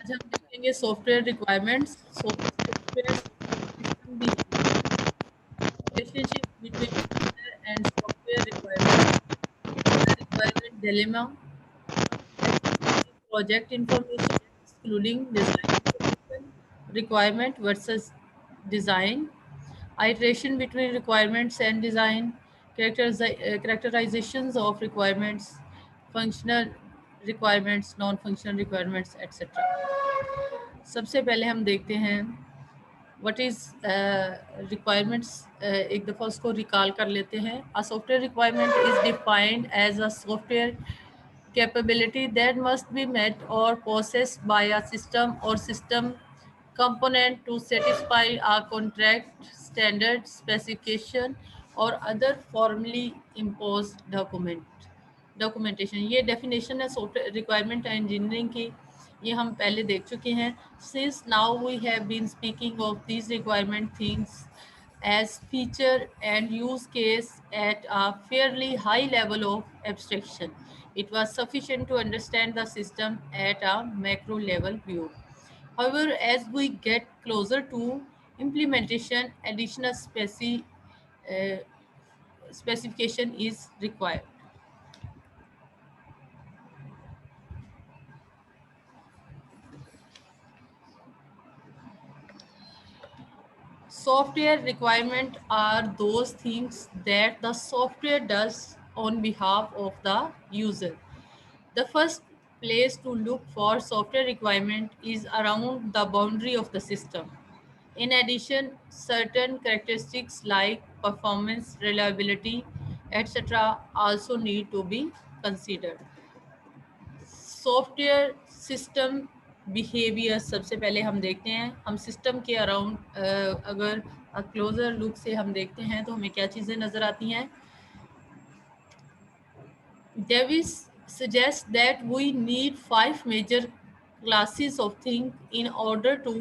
आज हम देखेंगे software requirements, software system relationship between user and software requirement, the requirement dilemma, accessibility project information excluding design information, requirement versus design, iteration between requirements and design, characterizations of requirements, functional requirements, non-functional requirements, etc. सबसे पहले हम देखते हैं what is requirements. एक दफ़ा उसको recall कर लेते हैं। A software requirement is defined as a software capability that must be met or possessed by a system or system component to satisfy a contract, standard, specification or other formally imposed documentation। ये definition है software requirement engineering की, ये हम पहले देख चुके हैं। Since now we have been speaking of these requirement things as feature and use case at a fairly high level of abstraction. It was sufficient to understand the system at a macro level view. However, as we get closer to implementation, additional uh, specification is required. Software requirement are those things that the software does on behalf of the user. The first place to look for software requirement is around the boundary of the system. In addition, certain characteristics like performance, reliability, etc. also need to be considered. Software system behaviour सबसे पहले हम देखते हैं। हम system के around अगर closure look से हम देखते हैं तो हमें क्या चीज़ें नज़र आती हैं। Davis suggests that we need 5 major classes of things in order to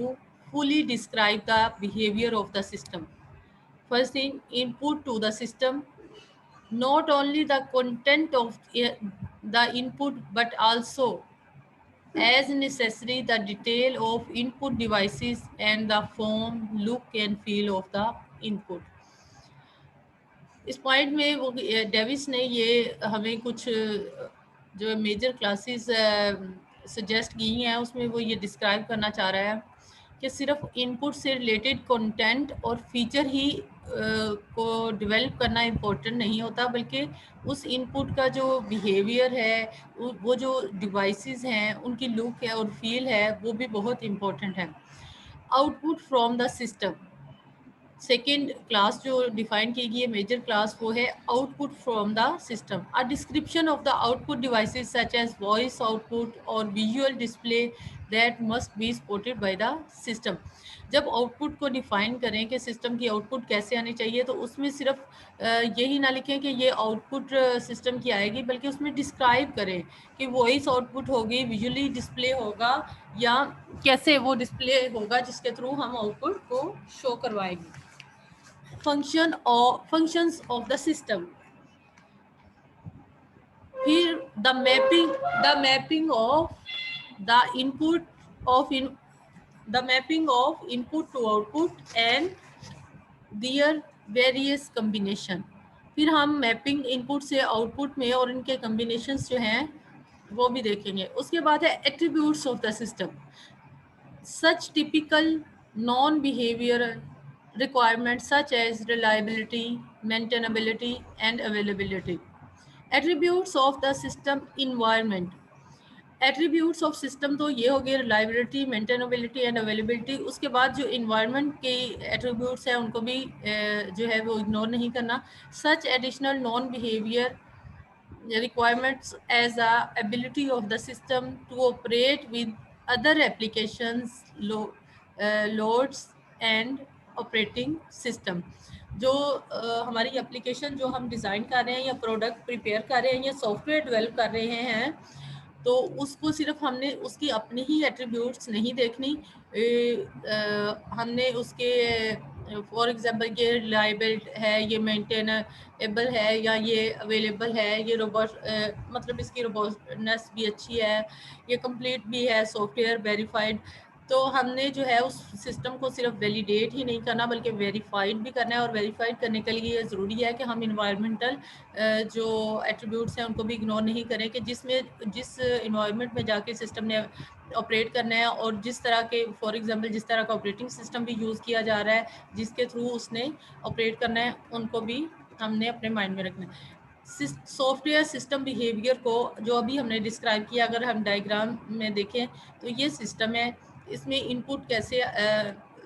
fully describe the behavior of the system. First thing, input to the system, not only the content of the input but also as necessary the detail of input devices and the form, look and feel of the input. इस point में वो Davis ने ये हमें कुछ जो major classes suggest की हैं उसमें वो ये डिस्क्राइब करना चाह रहा है कि सिर्फ इनपुट से रिलेटेड कंटेंट और फीचर ही को डेवलप करना इम्पोर्टेंट नहीं होता, बल्कि उस इनपुट का जो बिहेवियर है, वो जो डिवाइसेस हैं उनकी लुक है और फील है, वो भी बहुत इम्पोर्टेंट है। Output from the system, second class जो डिफाइन की गई है मेजर क्लास, वो है output from the system. A description of the output devices such as voice output और visual display that must be supported by the system. जब output को define करें कि सिस्टम की आउटपुट कैसे आनी चाहिए, तो उसमें सिर्फ यही ना लिखें कि ये आउटपुट सिस्टम की आएगी, बल्कि उसमें डिस्क्राइब करें कि वॉइस आउटपुट होगी, विजुअली डिस्प्ले होगा, या कैसे वो डिस्प्ले होगा जिसके थ्रू हम आउटपुट को शो करवाएंगे। functions of the system. Here the mapping of the input of the mapping of input to output and their various combination. फिर हम मैपिंग इनपुट से आउटपुट में और इनके कम्बिनेशंस जो हैं वो भी देखेंगे। उसके बाद है attributes of the system, such typical non-behavioral requirements such as reliability, maintainability, and availability. Attributes of the system environment. Attributes of system तो ये हो गए रिलायबिलिटी, मेंटेनेबिलिटी एंड अवेलेबिलिटी। उसके बाद जो इन्वायरमेंट के एट्रीब्यूट्स हैं उनको भी जो है वो इग्नोर नहीं करना। Such additional non behavior requirements as a ability of the system to operate with other applications, loads and operating system। जो हमारी एप्लीकेशन जो हम डिज़ाइन कर रहे हैं या प्रोडक्ट प्रिपेयर कर रहे हैं या सॉफ्टवेयर डेवलप कर रहे हैं, तो उसको सिर्फ हमने उसकी अपनी ही एट्रीब्यूट्स नहीं देखनी, हमने उसके फॉर एग्जांपल ये रिलायबल है, ये मेंटेनेबल है, या ये अवेलेबल है, ये रोबोट मतलब इसकी रोबोटनेस भी अच्छी है, ये कंप्लीट भी है, सॉफ्टवेयर वेरीफाइड। तो हमने जो है उस सिस्टम को सिर्फ वैलिडेट ही नहीं करना बल्कि वेरीफाइड भी करना है, और वेरीफाइड करने के लिए ये ज़रूरी है कि हम इन्वायरमेंटल जो एट्रीब्यूट्स हैं उनको भी इग्नोर नहीं करें, कि जिस इन्वायरमेंट में जाके सिस्टम ने ऑपरेट करना है, और जिस तरह के फॉर एग्जांपल जिस तरह का ऑपरेटिंग सिस्टम भी यूज़ किया जा रहा है, जिसके थ्रू उसने ऑपरेट करना है, उनको भी हमने अपने माइंड में रखना है। सॉफ्टवेयर सिस्टम बिहेवियर को जो अभी हमने डिस्क्राइब किया, अगर हम डायग्राम में देखें तो ये सिस्टम है, इसमें इनपुट कैसे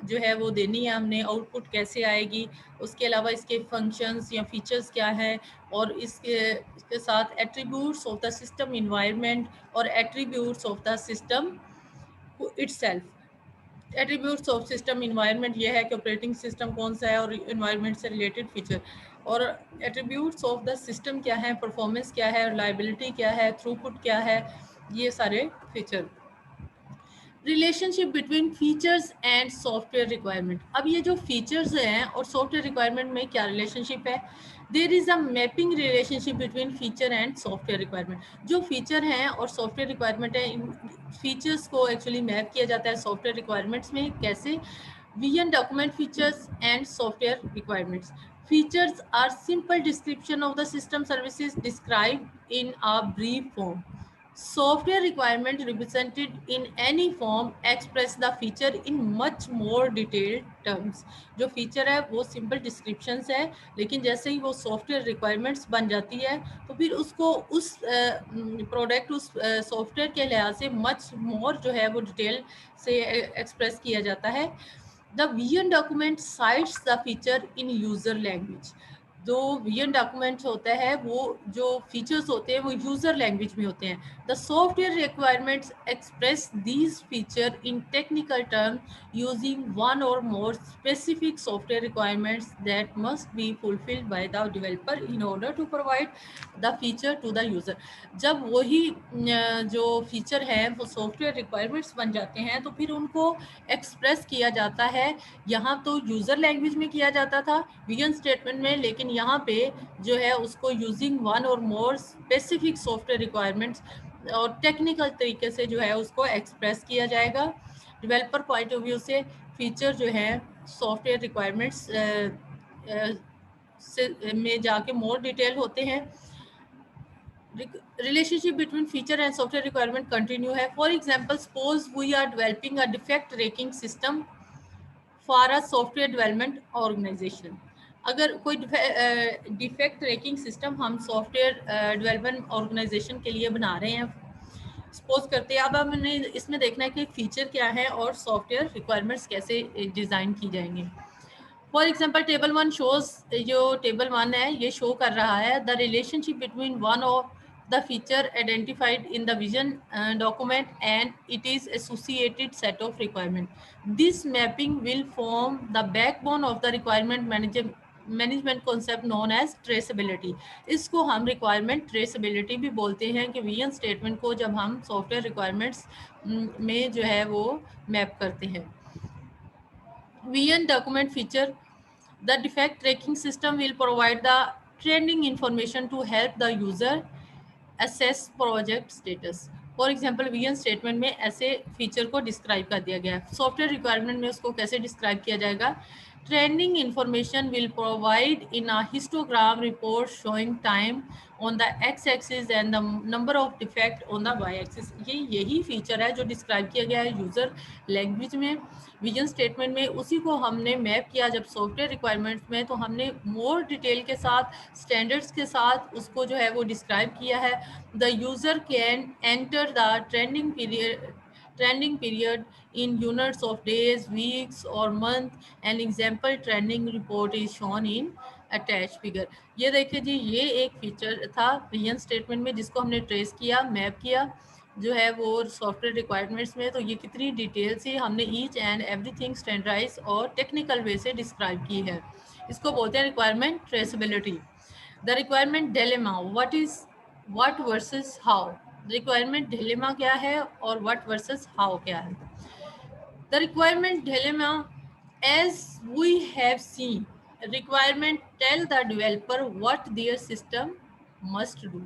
जो है वो देनी है हमने, आउटपुट कैसे आएगी, उसके अलावा इसके फंक्शंस या फीचर्स क्या हैं, और इसके साथ attributes of the system environment और attributes of the system itself. Attributes of system environment ये है कि ऑपरेटिंग सिस्टम कौन सा है और इन्वायरमेंट से रिलेटेड फीचर, और एट्रीब्यूट्स ऑफ द सिस्टम क्या है, परफॉर्मेंस क्या है, रिलायबिलिटी क्या है, थ्रूपुट क्या है, ये सारे feature. Relationship between features and software requirement. अब ये जो फीचर्स हैं और सॉफ्टवेयर रिक्वायरमेंट में क्या रिलेशनशिप है? There is a mapping relationship between feature and software requirement. जो फीचर हैं और सॉफ्टवेयर रिक्वायरमेंट है, इन फीचर्स को एक्चुअली मैप किया जाता है सॉफ्टवेयर रिक्वायरमेंट्स में। कैसे? Vision document features and software requirements. Features are simple description of the system services described in a brief form. Software requirement represented in any form express the feature in much more detailed terms. जो feature है वो simple descriptions है, लेकिन जैसे ही वो software requirements बन जाती है तो फिर उसको उस प्रोडक्ट उस सॉफ्टवेयर के लिहाज से मच मोर जो है वो डिटेल से एक्सप्रेस किया जाता है। The vision document sites the feature in user language. जो विजन डॉक्यूमेंट होता है वो जो फीचर्स होते हैं वो यूजर लैंग्वेज में होते हैं। The software requirements express these feature in technical term using one or more specific software requirements that must be fulfilled by the developer in order to provide the feature to the user. जब वही जो feature है वो software requirements बन जाते हैं तो फिर उनको एक्सप्रेस किया जाता है। यहाँ तो यूज़र लैंग्वेज में किया जाता था विजन स्टेटमेंट में, लेकिन यहाँ पे जो है उसको using one or more specific software requirements और टेक्निकल तरीके से जो है उसको एक्सप्रेस किया जाएगा। डेवलपर पॉइंट ऑफ व्यू से फीचर जो है सॉफ्टवेयर रिक्वायरमेंट्स में जाके मोर डिटेल होते हैं। relationship between feature and software requirement continue है। For example, suppose we are developing a defect tracking system for a software development organization। अगर कोई डिफेक्ट ट्रैकिंग सिस्टम हम सॉफ्टवेयर डेवलपमेंट ऑर्गेनाइजेशन के लिए बना रहे हैं, सपोज करते हैं। अब हमने इसमें देखना है कि फीचर क्या है और सॉफ्टवेयर रिक्वायरमेंट्स कैसे डिज़ाइन की जाएंगे। For example table one shows, जो टेबल वन है ये शो कर रहा है the relationship between one of the feature identified in the vision document and it is associated set of requirement. This mapping will form the backbone of the requirement management concept known as traceability. इसको हम requirement traceability भी बोलते हैं कि vision statement को जब हम software requirements में जो है वो मैप करते हैं। vision document feature, the defect tracking system will provide the trending information to help the user assess project status. For example vision statement में ऐसे फीचर को डिस्क्राइब कर दिया गया है। सॉफ्टवेयर रिक्वायरमेंट में उसको कैसे डिस्क्राइब किया जाएगा? Trending information will provide in a histogram report showing time on the X axis and the number of defect on the Y axis. यही फीचर है जो डिस्क्राइब किया गया है यूज़र लैंग्वेज में विजन स्टेटमेंट में। उसी को हमने मैप किया जब सॉफ्टवेयर रिक्वायरमेंट्स में, तो हमने मोर डिटेल के साथ स्टैंडर्ड्स के साथ उसको जो है वो डिस्क्राइब किया है। The user can enter the trending period in units of days, weeks or month. An example trending report is shown in attached figure। ये देखिए जी, ये एक फीचर था विजन स्टेटमेंट में जिसको हमने ट्रेस किया, मैप किया जो है वो सॉफ्टवेयर रिक्वायरमेंट्स में। तो ये कितनी डिटेल से हमने ईच एंड एवरीथिंग स्टैंडर्डाइज और टेक्निकल वे से डिस्क्राइब की है। इसको बोलते हैं requirement traceability. The requirement dilemma, what versus how. Requirement dilemma क्या है और व्हाट वर्सेस हाउ क्या है? The requirement dilemma As we have seen, requirement tell the developer what their system must do.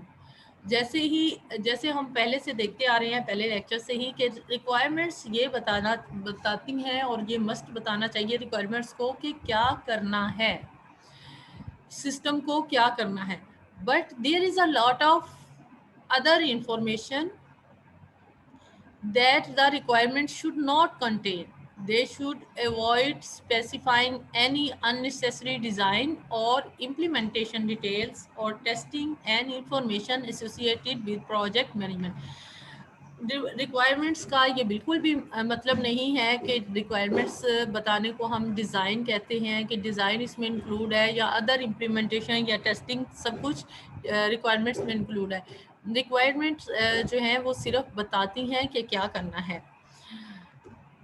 जैसे हम पहले से देखते आ रहे हैं, पहले लेक्चर से ही, कि रिक्वायरमेंट्स ये बताती हैं और ये मस्ट बताना चाहिए रिक्वायरमेंट्स को कि क्या करना है, सिस्टम को क्या करना है. But there is a lot of other information that the requirement should not contain. They should avoid specifying any unnecessary design or implementation details or testing and information associated with project management. Requirements का ये बिल्कुल भी मतलब नहीं है कि requirements बताने को हम डिज़ाइन कहते हैं कि डिज़ाइन इसमें इंक्लूड है या अदर इम्प्लीमेंटेशन या टेस्टिंग सब कुछ रिक्वायरमेंट्स में इंक्लूड है. रिक्वायरमेंट्स जो हैं वो सिर्फ बताती हैं कि क्या करना है.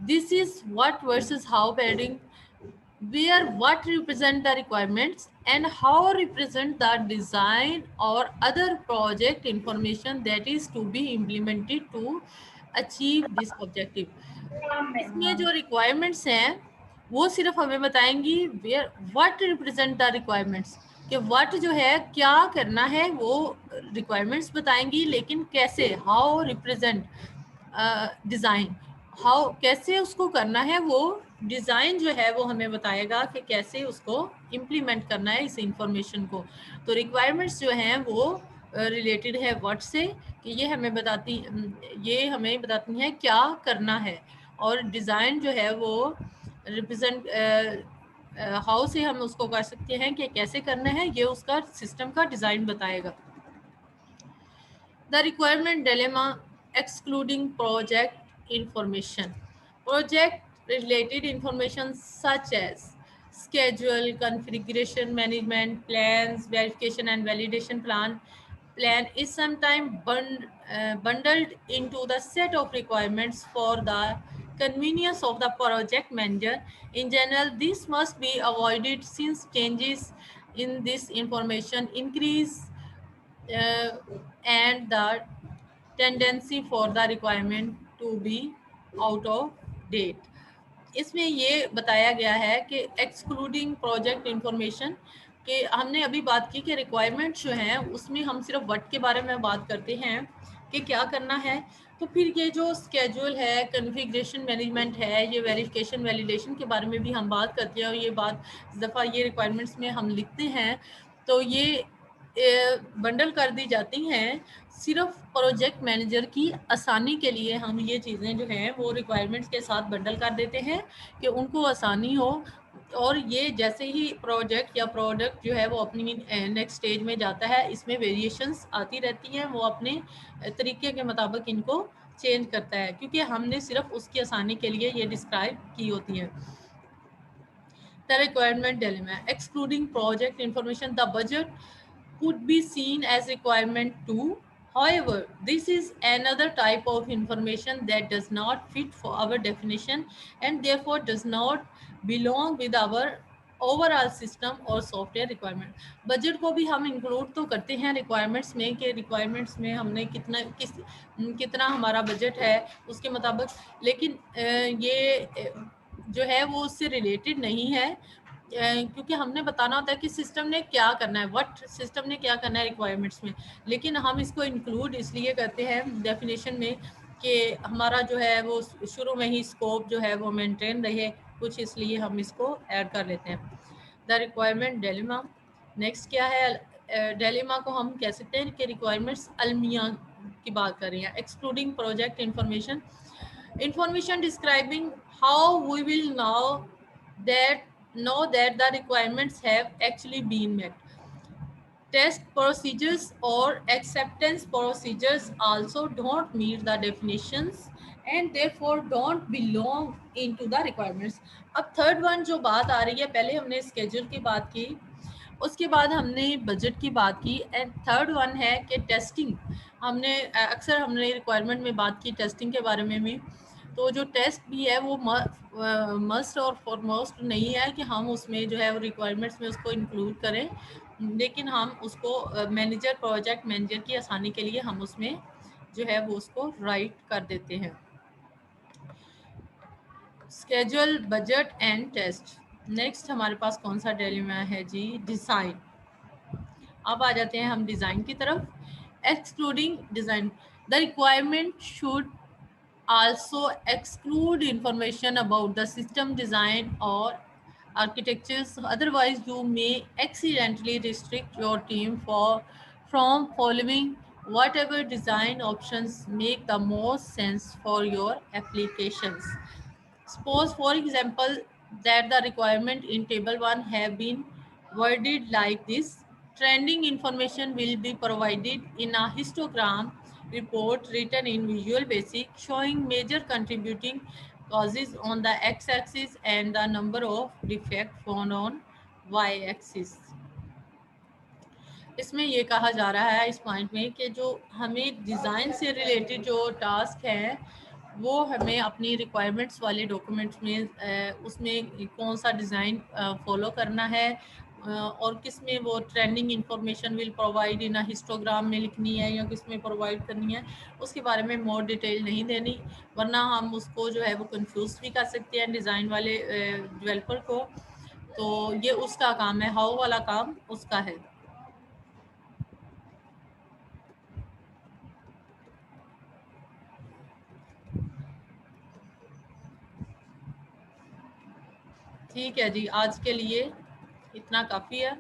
This is what versus how padding, where what represent the requirements and how represent the design or other project information that is to be implemented to achieve this objective. इसमें जो requirements हैं वो सिर्फ हमें बताएंगी where what represent the requirements, कि what जो है क्या करना है वो requirements बताएंगी, लेकिन कैसे, how represent डिज़ाइन, हाउ कैसे उसको करना है, वो डिज़ाइन जो है वो हमें बताएगा कि कैसे उसको इम्प्लीमेंट करना है इस इंफॉर्मेशन को. तो रिक्वायरमेंट्स जो हैं वो रिलेटेड है व्हाट से, कि ये हमें बताती हैं क्या करना है, और डिज़ाइन जो है वो रिप्रेजेंट हाउ से हम उसको कर सकते हैं कि कैसे करना है, ये उसका सिस्टम का डिज़ाइन बताएगा. The requirement dilemma, excluding project information. Project related information such as schedule, configuration management, plans, verification and validation plan is sometimes bundled into the set of requirements for the convenience of the project manager. In general, this must be avoided since changes in this information increase uh, and the tendency for the requirement to be out of date. इसमें ये बताया गया है कि excluding project information, कि हमने अभी बात की कि रिक्वायरमेंट जो हैं उसमें हम सिर्फ व्हाट के बारे में बात करते हैं कि क्या करना है. तो फिर ये जो स्केड्यूल है, कॉन्फ़िगरेशन मैनेजमेंट है, ये वेरिफिकेशन वैलिडेशन के बारे में भी हम बात करते हैं, और ये बात दफ़ा ये रिक्वायरमेंट्स में हम लिखते हैं, तो ये बंडल कर दी जाती हैं सिर्फ प्रोजेक्ट मैनेजर की आसानी के लिए. हम ये चीज़ें जो हैं वो रिक्वायरमेंट्स के साथ बंडल कर देते हैं कि उनको आसानी हो, और ये जैसे ही प्रोजेक्ट या प्रोडक्ट जो है वो अपनी नेक्स्ट स्टेज में जाता है, इसमें वेरिएशंस आती रहती हैं, वो अपने तरीके के मुताबिक इनको चेंज करता है, क्योंकि हमने सिर्फ उसकी आसानी के लिए ये डिस्क्राइब की होती हैं. The requirement dilemma, excluding project information, the budget could be seen as requirement too. However, this is another type of information that does not fit for our definition and therefore does not belong with our overall system और software requirement. Budget को भी हम include तो करते हैं requirements में, कि requirements में हमने कितना हमारा बजट है उसके मुताबिक, लेकिन ये जो है वो उससे रिलेटेड नहीं है, क्योंकि हमने बताना होता है कि सिस्टम ने क्या करना है, व्हाट सिस्टम ने क्या करना है रिक्वायरमेंट्स में. लेकिन हम इसको इंक्लूड इसलिए करते हैं डेफिनेशन में कि हमारा जो है वो शुरू में ही स्कोप जो है वो मेंटेन रहे कुछ, इसलिए हम इसको ऐड कर लेते हैं. The requirement dilemma. नेक्स्ट क्या है, डिलेमा को हम कह सकते हैं कि रिक्वायरमेंट्स अलमिया की बात कर रहे हैं. Excluding project information describing how we will know that the requirements have actually been met. Test procedures or acceptance procedures also don't meet the definitions and therefore don't belong into the requirements. अब third one जो बात आ रही है, पहले हमने schedule की बात की, उसके बाद हमने बजट की बात की, एंड थर्ड वन है कि टेस्टिंग. हमने रिक्वायरमेंट में बात की टेस्टिंग के बारे में भी. तो जो टेस्ट भी है वो मस्ट और फॉरमोस्ट नहीं है कि हम उसमें जो है वो रिक्वायरमेंट्स में उसको इंक्लूड करें, लेकिन हम उसको मैनेजर, प्रोजेक्ट मैनेजर की आसानी के लिए हम उसमें जो है वो उसको राइट कर देते हैं. Schedule, budget and test. Next हमारे पास कौन सा डिलेमा है जी? डिज़ाइन। अब आ जाते हैं हम डिज़ाइन की तरफ। Excluding design, the requirement should also exclude information about the system design or architectures, otherwise you may accidentally restrict your team from following whatever design options make the most sense for your applications. Suppose, for example, that the requirement in table 1 have been worded like this: trending information will be provided in a histogram report written in Visual Basic, showing major contributing causes on the x-axis and the number of defects found on y-axis. इसमें ये कहा जा रहा है इस point में कि जो हमें डिज़ाइन से रिलेटेड जो टास्क है वो हमें अपनी रिक्वायरमेंट्स वाले डॉक्यूमेंट्स में उसमें कौन सा डिज़ाइन फॉलो करना है और किस में वो trending information will provide in histogram में लिखनी है या किस में प्रोवाइड करनी है, उसके बारे में मोर डिटेल नहीं देनी, वरना हम उसको जो है वो कंफ्यूज भी कर सकते हैं डिज़ाइन वाले डेवलपर को। तो ये उसका काम है, हाउ वाला काम उसका है। ठीक है जी, आज के लिए इतना काफ़ी है।